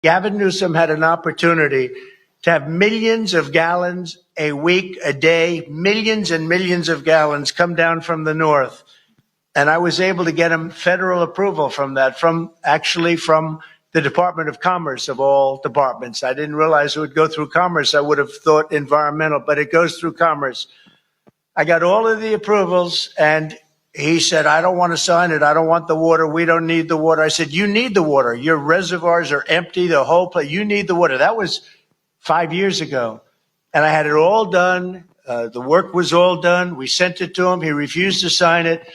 Gavin Newsom had an opportunity to have millions of gallons a week, a day, millions and millions of gallons come down from the north. And I was able to get him federal approval from that, from the Department of Commerce of all departments. I didn't realize it would go through Commerce. I would have thought environmental, but it goes through Commerce. I got all of the approvals, and he said, I don't want to sign it. I don't want the water. We don't need the water. I said, you need the water. Your reservoirs are empty, the whole place. You need the water. That was 5 years ago. And I had it all done. The work was all done. We sent it to him. He refused to sign it.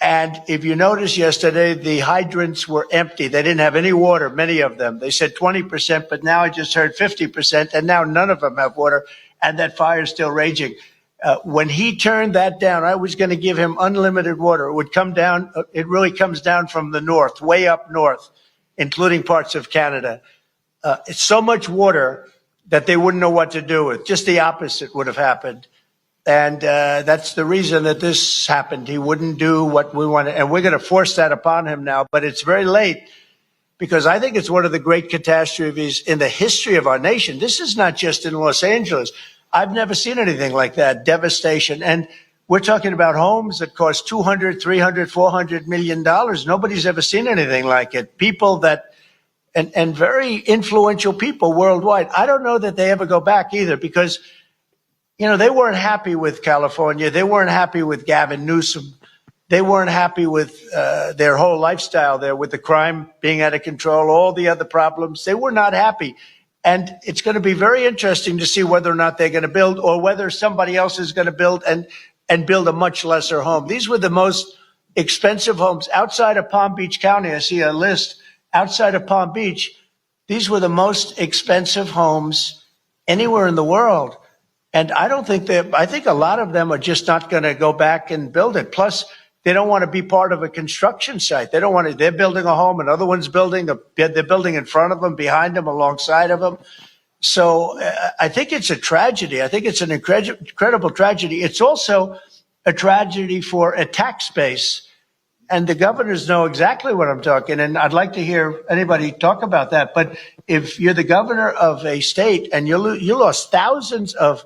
And if you noticed yesterday, the hydrants were empty. They didn't have any water, many of them. They said 20%, but now I just heard 50%, and now none of them have water, and that fire is still raging. When he turned that down, I was going to give him unlimited water. It would come down. It really comes down from the north, way up north, including parts of Canada. It's so much water that they wouldn't know what to do with. Just the opposite would have happened. And that's the reason that this happened. He wouldn't do what we wanted. And we're going to force that upon him now. But it's very late, because I think it's one of the great catastrophes in the history of our nation. This is not just in Los Angeles. I've never seen anything like that, devastation. And we're talking about homes that cost $200, $300, $400 million. Nobody's ever seen anything like it. People that, and very influential people worldwide. I don't know that they ever go back either, because they weren't happy with California. They weren't happy with Gavin Newsom. They weren't happy with their whole lifestyle there, with the crime being out of control, all the other problems. They were not happy. And it's going to be very interesting to see whether or not they're going to build, or whether somebody else is going to build and build a much lesser home. These were the most expensive homes outside of Palm Beach County. I see a list outside of Palm Beach. These were the most expensive homes anywhere in the world. And I think a lot of them are just not going to go back and build it. Plus, they don't want to be part of a construction site. They don't want to, they're building a home, another one's building, they're building in front of them, behind them, alongside of them. So I think it's a tragedy. I think it's an incredible tragedy. It's also a tragedy for a tax base. And the governors know exactly what I'm talking. And I'd like to hear anybody talk about that. But if you're the governor of a state and you lost thousands of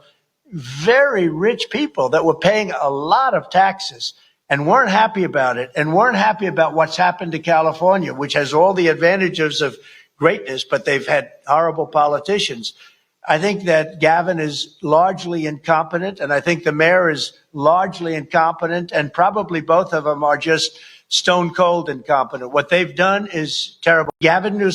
very rich people that were paying a lot of taxes and weren't happy about it, and weren't happy about what's happened to California, which has all the advantages of greatness, but they've had horrible politicians. I think that Gavin is largely incompetent, and I think the mayor is largely incompetent, and probably both of them are just stone cold incompetent. What they've done is terrible. Gavin Newsom